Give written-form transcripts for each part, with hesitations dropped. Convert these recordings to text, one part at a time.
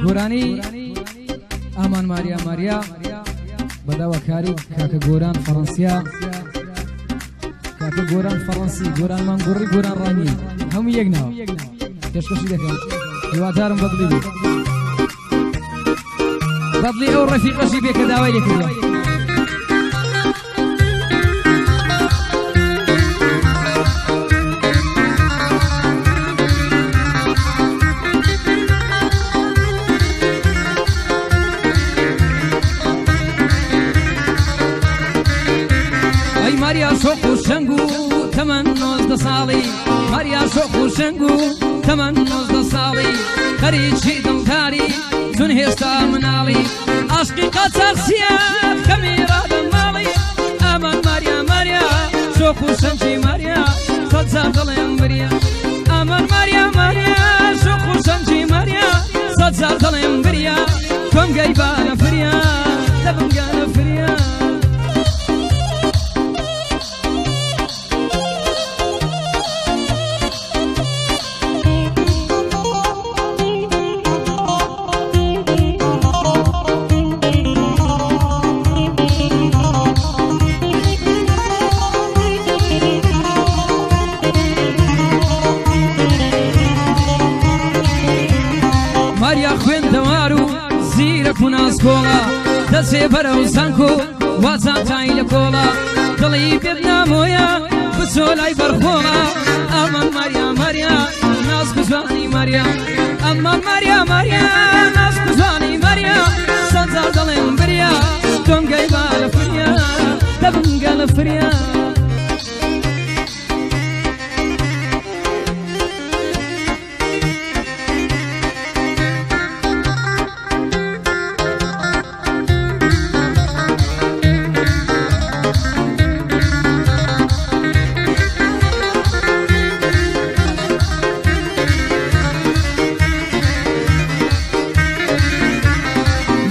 گۆرانی ئامان ماریا بەداوەکاری کاکە گۆران فەڕەنسیا کاکە گۆران فەڕەنسی گۆران مانگوڕی گۆران ڕانی هەموو یەک ناوە پێشکەشی دەکەم هیوادارم بەدڵی بێت بەدڵی ئەو ڕەفیقەشی بێ کە داوای لێکردووە ماریا شوق و شنگ و تەمەن 19 ساڵی ماریا شوق و شنگ و تەمەن 19 ساڵی خەریکی دڵداری چون هێشتا مناڵی عاشقی قاچاقچیە کەمی ڕادە ماڵی ئامان ماریا شوق و شەنگی ماریا سەد جار دڵێم بریە ئامان ماریا شوق و شەنگی ماریا سەد جار دڵێم بریە تۆم گەیبانە فریا دەبم گەنە فریا ماریا خوێندەوار و زیرەک و ناسکۆڵە دەچێ بەرەو زانک و وازانتای لە کۆڵە دڵی پێت نامۆیە بچۆ لای بەرخۆڵە ئەمان ماریا ناسک و جوانی ماریا ئەمان ماریا ناسک و جوانی ماریا سەد جار دڵێم بریا تۆم گەیبا لە فریا دەبم گە لە فریا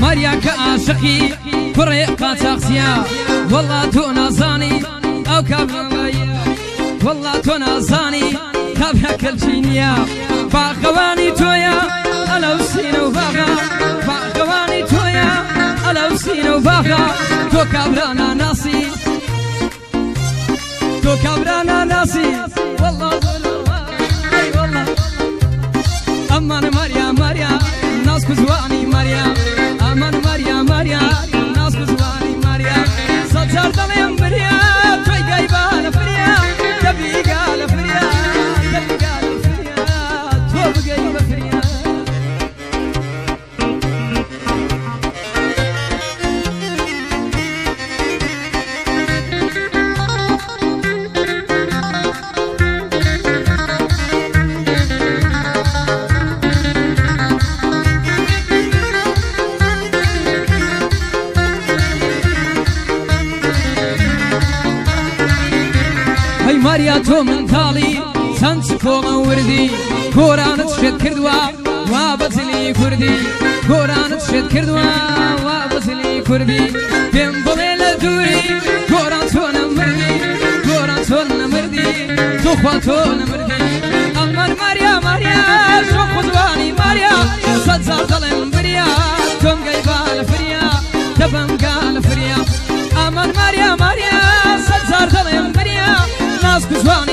ماریا کە عاشقی کوڕێ قاچاقچیە وەڵا تۆ نازانی ئەو کابراڵایە وەڵا تۆ نازانی کابرا کەلچی نییە باخەوانی تۆیە ئەلەو سینە و باغا باخەوانی تۆیە ئەلەو سینە و باغا تۆ کابرا ناناسی تۆ کابرا ناناسی وەڵا وەڵا ئەمان ماریا ناسک و جوانی ماریا ئەمان ماریا ناسک و جوانی ماریا سەد جار دڵێم بریا تۆی گەیبا لە فریا دەبیگا لە فریا دەبیگا لە فریا تۆ بگەی بە فریا ماریا تۆ منتاڵی چەند کۆڵە وردی گۆرانت شێت کردووە وا بەجلی کوردی گۆرانت شێت کردووە وا بەجلی کوردی پێم بڵێ لە دووری گۆران تۆ نەمردی گۆران تۆ نەمردی تۆخوا تۆ نەمردی ئەمان ماریا شوق و جوانی ماریا سەد جار دڵێم بریا تۆم گەیبا لە فریا دەبم گا لە فریا ئەمان ماریا سەد جار دڵێم بریا ناسک و جوانی